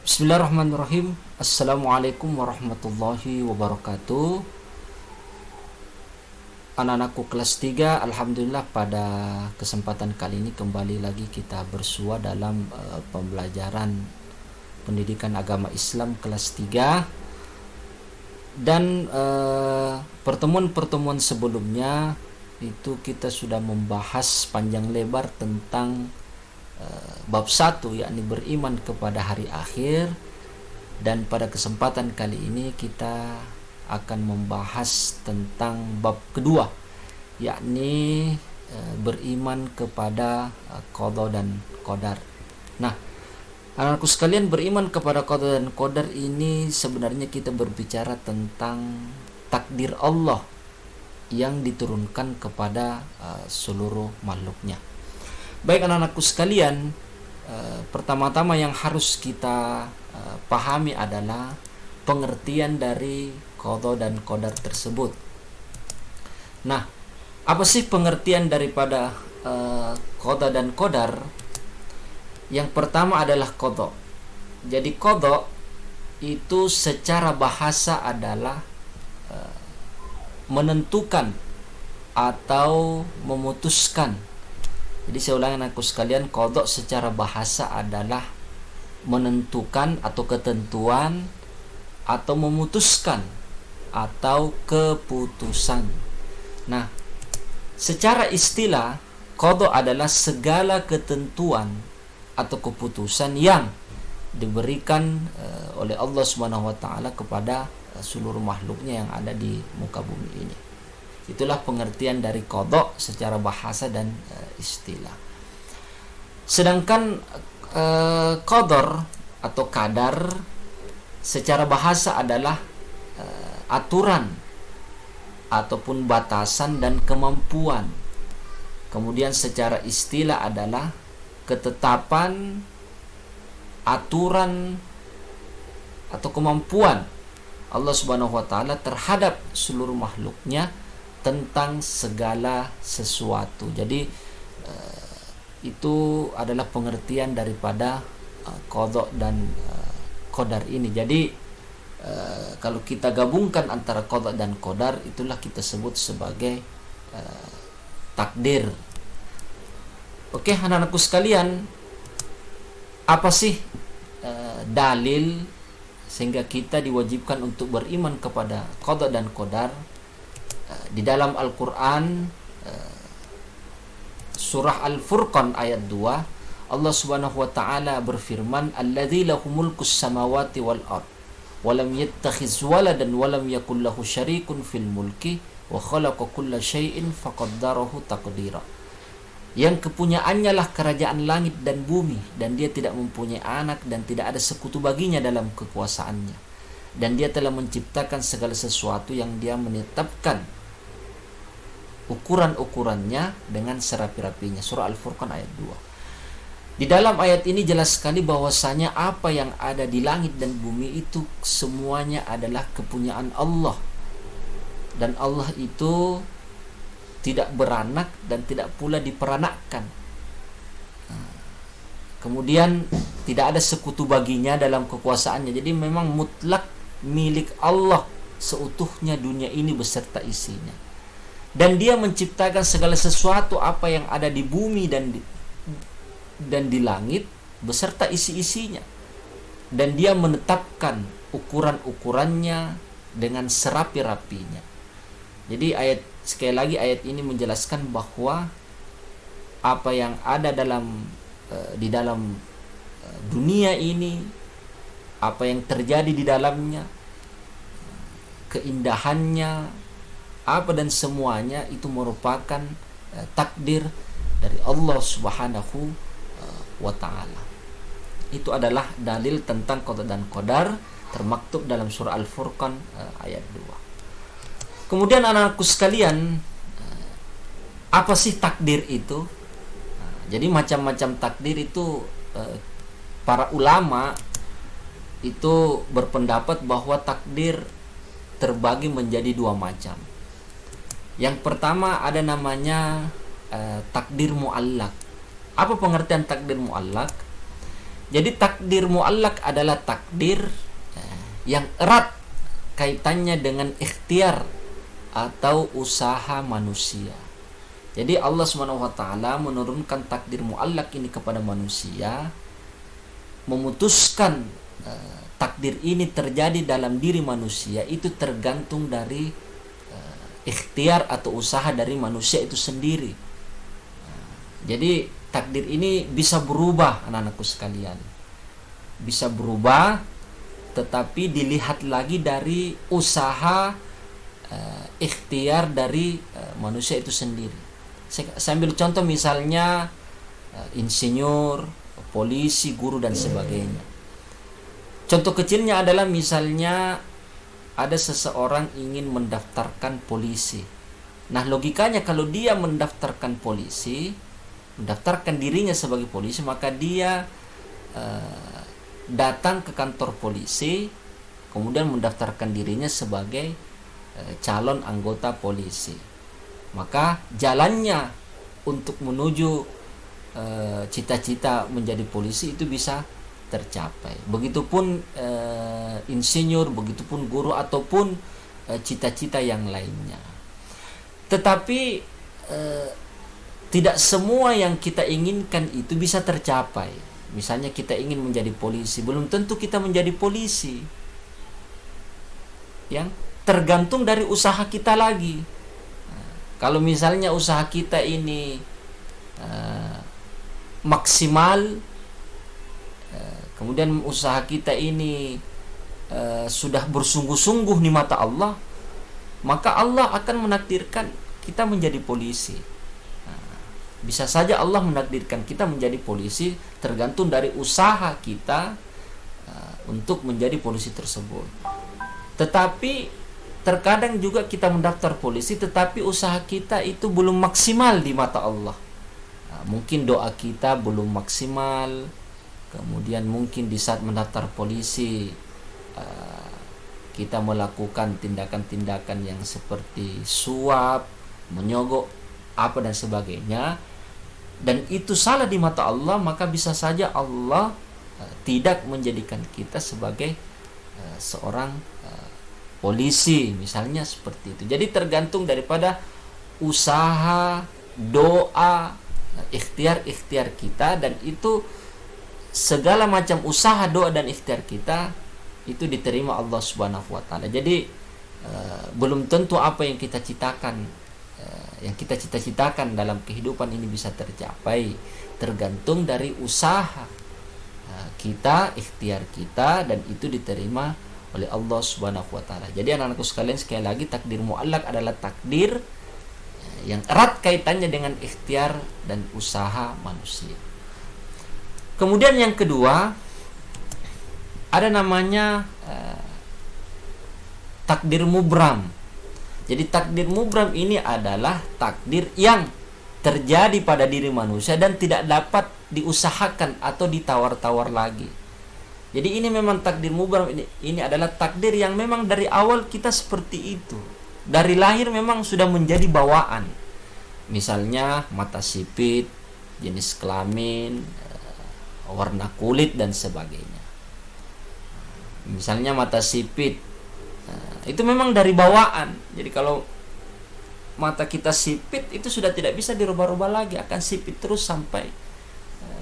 Bismillahirrahmanirrahim. Assalamualaikum warahmatullahi wabarakatuh. Anak-anakku kelas 3, alhamdulillah pada kesempatan kali ini kembali lagi kita bersua dalam pembelajaran pendidikan agama Islam kelas 3. Dan pertemuan-pertemuan sebelumnya itu kita sudah membahas panjang lebar tentang bab 1, yakni beriman kepada hari akhir. Dan pada kesempatan kali ini kita akan membahas tentang bab kedua, yakni beriman kepada qada dan qadar. Nah, anakku sekalian, beriman kepada qada dan qadar ini sebenarnya kita berbicara tentang takdir Allah yang diturunkan kepada seluruh makhluknya. Baik anak-anakku sekalian, pertama-tama yang harus kita pahami adalah pengertian dari qada dan qadar tersebut. Nah, apa sih pengertian daripada qada dan qadar? Yang pertama adalah qada. Jadi qada itu secara bahasa adalah menentukan atau memutuskan. Jadi saya ulangi anakku sekalian, qada secara bahasa adalah menentukan atau ketentuan atau memutuskan atau keputusan. Nah, secara istilah qada adalah segala ketentuan atau keputusan yang diberikan oleh Allah Subhanahu wa taala kepada seluruh makhluknya yang ada di muka bumi ini. Itulah pengertian dari qada secara bahasa dan istilah. Sedangkan qadar atau kadar secara bahasa adalah aturan ataupun batasan dan kemampuan. Kemudian secara istilah adalah ketetapan, aturan atau kemampuan Allah Subhanahu wa taala terhadap seluruh makhluknya tentang segala sesuatu. Jadi itu adalah pengertian daripada qada dan qadar ini. Jadi kalau kita gabungkan antara qada dan qadar, itulah kita sebut sebagai takdir. Oke, anak-anakku sekalian, apa sih dalil sehingga kita diwajibkan untuk beriman kepada qada dan qadar? Di dalam Al-Quran, surah Al-Furqan ayat 2, Allah Subhanahu wa taala berfirman, "Alladzi lahu mulkus samawati wal ard wa lam yattakhiz waladan wa lam yakul lahu syarikun fil mulki wa khalaqa kulla syai'in faqaddarahu taqdira." Yang kepunyaannya lah kerajaan langit dan bumi, dan dia tidak mempunyai anak dan tidak ada sekutu baginya dalam kekuasaannya, dan dia telah menciptakan segala sesuatu yang dia menetapkan ukuran-ukurannya dengan serapi-rapinya. Surah Al-Furqan ayat 2. Di dalam ayat ini jelas sekali bahwasanya apa yang ada di langit dan bumi itu semuanya adalah kepunyaan Allah. Dan Allah itu tidak beranak dan tidak pula diperanakkan. Kemudian tidak ada sekutu baginya dalam kekuasaannya. Jadi memang mutlak milik Allah seutuhnya dunia ini beserta isinya. Dan dia menciptakan segala sesuatu apa yang ada di bumi dan di langit beserta isi-isinya. Dan dia menetapkan ukuran-ukurannya dengan serapi-rapinya. Jadi sekali lagi ayat ini menjelaskan bahwa apa yang ada di dalam dunia ini, apa yang terjadi di dalamnya, keindahannya, apa dan semuanya itu merupakan takdir dari Allah Subhanahu wa taala. Itu adalah dalil tentang qada dan qadar termaktub dalam surah Al-Furqan ayat 2. Kemudian anak-anakku sekalian, apa sih takdir itu? Jadi macam-macam takdir itu, para ulama itu berpendapat bahwa takdir terbagi menjadi dua macam. Yang pertama ada namanya takdir muallak. Apa pengertian takdir muallak? Jadi takdir muallak adalah takdir yang erat kaitannya dengan ikhtiar atau usaha manusia. Jadi Allah Subhanahu wa taala menurunkan takdir muallak ini kepada manusia, memutuskan takdir ini terjadi dalam diri manusia itu tergantung dari ikhtiar atau usaha dari manusia itu sendiri. Jadi takdir ini bisa berubah, anak-anakku sekalian. Bisa berubah, tetapi dilihat lagi dari usaha ikhtiar dari manusia itu sendiri. Saya ambil contoh misalnya insinyur, polisi, guru dan sebagainya. Contoh kecilnya adalah misalnya ada seseorang ingin mendaftarkan polisi. Nah, logikanya kalau dia mendaftarkan polisi, mendaftarkan dirinya sebagai polisi, maka dia datang ke kantor polisi, kemudian mendaftarkan dirinya sebagai calon anggota polisi. Maka jalannya untuk menuju cita-cita menjadi polisi itu bisa tercapai. Begitupun insinyur, begitupun guru ataupun cita-cita yang lainnya. Tetapi tidak semua yang kita inginkan itu bisa tercapai. Misalnya kita ingin menjadi polisi, belum tentu kita menjadi polisi. Yang tergantung dari usaha kita lagi. Kalau misalnya usaha kita ini maksimal, kemudian usaha kita ini sudah bersungguh-sungguh di mata Allah, maka Allah akan menakdirkan kita menjadi polisi. Bisa saja Allah menakdirkan kita menjadi polisi tergantung dari usaha kita untuk menjadi polisi tersebut. Tetapi terkadang juga kita mendaftar polisi tetapi usaha kita itu belum maksimal di mata Allah. Mungkin doa kita belum maksimal. Kemudian mungkin di saat mendaftar polisi kita melakukan tindakan-tindakan yang seperti suap, menyogok, apa dan sebagainya. Dan itu salah di mata Allah, maka bisa saja Allah tidak menjadikan kita sebagai seorang polisi, misalnya seperti itu. Jadi tergantung daripada usaha, doa, ikhtiar kita, dan itu segala macam usaha, doa dan ikhtiar kita itu diterima Allah Subhanahu wa taala. Jadi belum tentu apa yang kita citakan, yang kita cita-citakan dalam kehidupan ini bisa tercapai. Tergantung dari usaha kita, ikhtiar kita, dan itu diterima oleh Allah Subhanahu wa taala. Jadi anak-anakku sekalian, sekali lagi takdir muallak adalah takdir yang erat kaitannya dengan ikhtiar dan usaha manusia. Kemudian yang kedua ada namanya takdir mubram. Jadi takdir mubram ini adalah takdir yang terjadi pada diri manusia dan tidak dapat diusahakan atau ditawar-tawar lagi. Jadi ini memang takdir mubram, ini adalah takdir yang memang dari awal kita seperti itu. Dari lahir memang sudah menjadi bawaan. Misalnya mata sipit, jenis kelamin, warna kulit dan sebagainya. Misalnya mata sipit, itu memang dari bawaan. Jadi kalau mata kita sipit itu sudah tidak bisa dirubah-rubah lagi, akan sipit terus sampai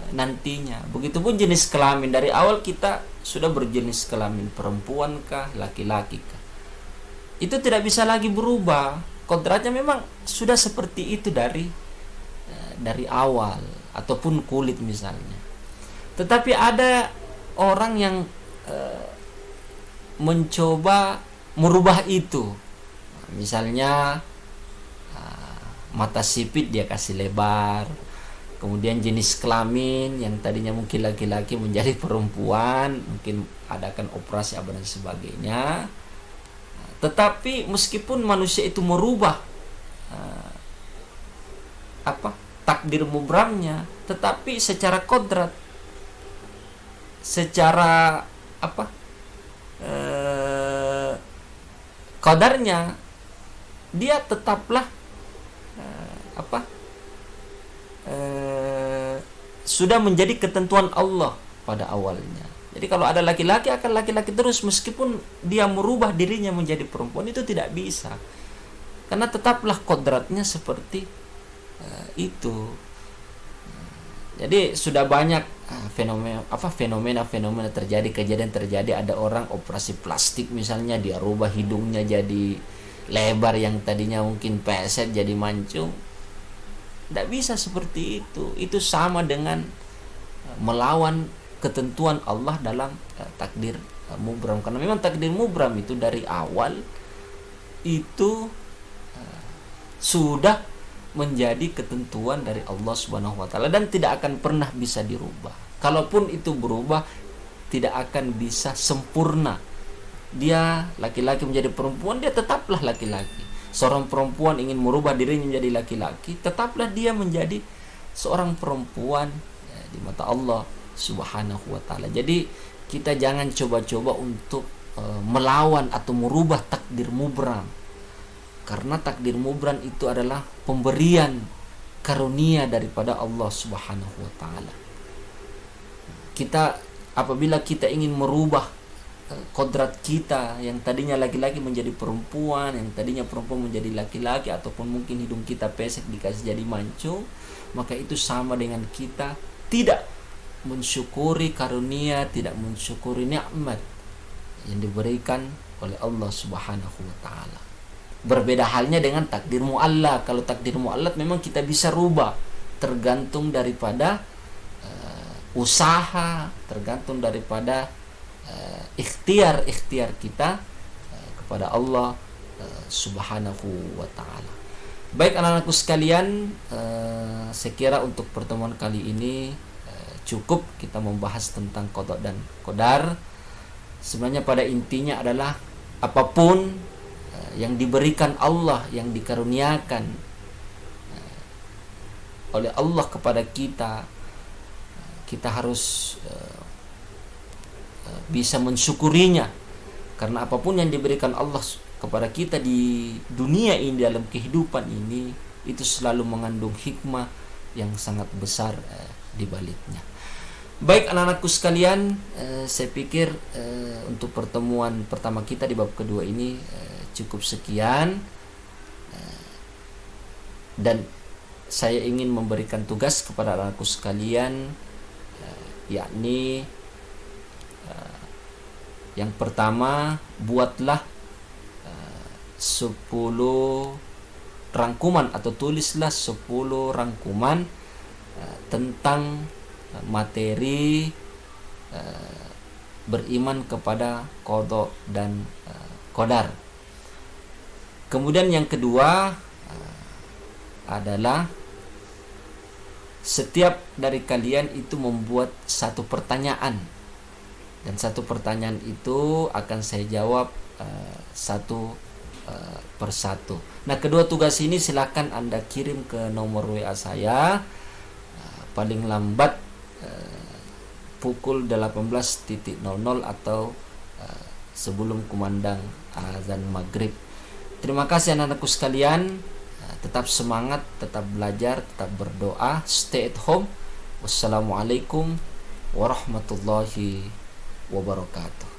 nantinya. Begitupun jenis kelamin, dari awal kita sudah berjenis kelamin perempuan kah, laki-laki kah, itu tidak bisa lagi berubah. Kodratnya memang sudah seperti itu dari awal, ataupun kulit misalnya. Tetapi ada orang yang mencoba merubah itu. Misalnya mata sipit dia kasih lebar, kemudian jenis kelamin yang tadinya mungkin laki-laki menjadi perempuan, mungkin adakan operasi apa dan sebagainya. Tetapi meskipun manusia itu merubah takdir mubramnya, tetapi secara kodrat, secara qadarnya, dia tetaplah sudah menjadi ketentuan Allah. pada awalnya. Jadi kalau ada laki-laki akan laki-laki terus, meskipun dia merubah dirinya menjadi perempuan itu tidak bisa. Karena tetaplah kodratnya seperti itu. Jadi sudah banyak fenomena terjadi, kejadian terjadi, ada orang operasi plastik misalnya, dia rubah hidungnya jadi lebar yang tadinya mungkin peset jadi mancung. Tidak bisa seperti itu. Itu sama dengan melawan ketentuan Allah dalam takdir mubram. Karena memang takdir mubram itu dari awal itu sudah menjadi ketentuan dari Allah Subhanahu wa taala dan tidak akan pernah bisa dirubah. Kalaupun itu berubah, tidak akan bisa sempurna. Dia laki-laki menjadi perempuan, dia tetaplah laki-laki. Seorang perempuan ingin merubah dirinya menjadi laki-laki, tetaplah dia menjadi seorang perempuan di mata Allah Subhanahu wa taala. Jadi kita jangan coba-coba untuk melawan atau merubah takdir mubram. Karena takdir mubram itu adalah pemberian karunia daripada Allah Subhanahu wa taala. Apabila kita ingin merubah kodrat kita yang tadinya laki-laki menjadi perempuan, yang tadinya perempuan menjadi laki-laki, ataupun mungkin hidung kita pesek dikasih jadi mancung, maka itu sama dengan kita tidak mensyukuri karunia, tidak mensyukuri nikmat yang diberikan oleh Allah Subhanahu wa taala. Berbeda halnya dengan takdir mu'allaq. Kalau takdir mu'allaq memang kita bisa rubah, tergantung daripada usaha, tergantung daripada ikhtiar kita kepada Allah Subhanahu wa taala. Baik anak-anakku sekalian, saya kira untuk pertemuan kali ini cukup kita membahas tentang qada dan qadar. Sebenarnya pada intinya adalah apapun yang diberikan Allah, yang dikaruniakan oleh Allah kepada kita, kita harus bisa mensyukurinya. Karena apapun yang diberikan Allah kepada kita di dunia ini, dalam kehidupan ini, itu selalu mengandung hikmah yang sangat besar di baliknya. Baik anak-anakku sekalian, saya pikir untuk pertemuan pertama kita di bab kedua ini cukup sekian, dan saya ingin memberikan tugas kepada anak-anakku sekalian, yakni yang pertama, buatlah 10 rangkuman atau tulislah 10 rangkuman tentang materi beriman kepada qada dan qadar. Kemudian yang kedua adalah setiap dari kalian itu membuat satu pertanyaan, dan satu pertanyaan itu akan saya jawab satu persatu. Nah, kedua tugas ini silakan Anda kirim ke nomor WA saya paling lambat pukul 18.00 atau sebelum kumandang azan maghrib. Terima kasih anak-anakku sekalian. Tetap semangat, tetap belajar, tetap berdoa, stay at home. Wassalamualaikum warahmatullahi wabarakatuh.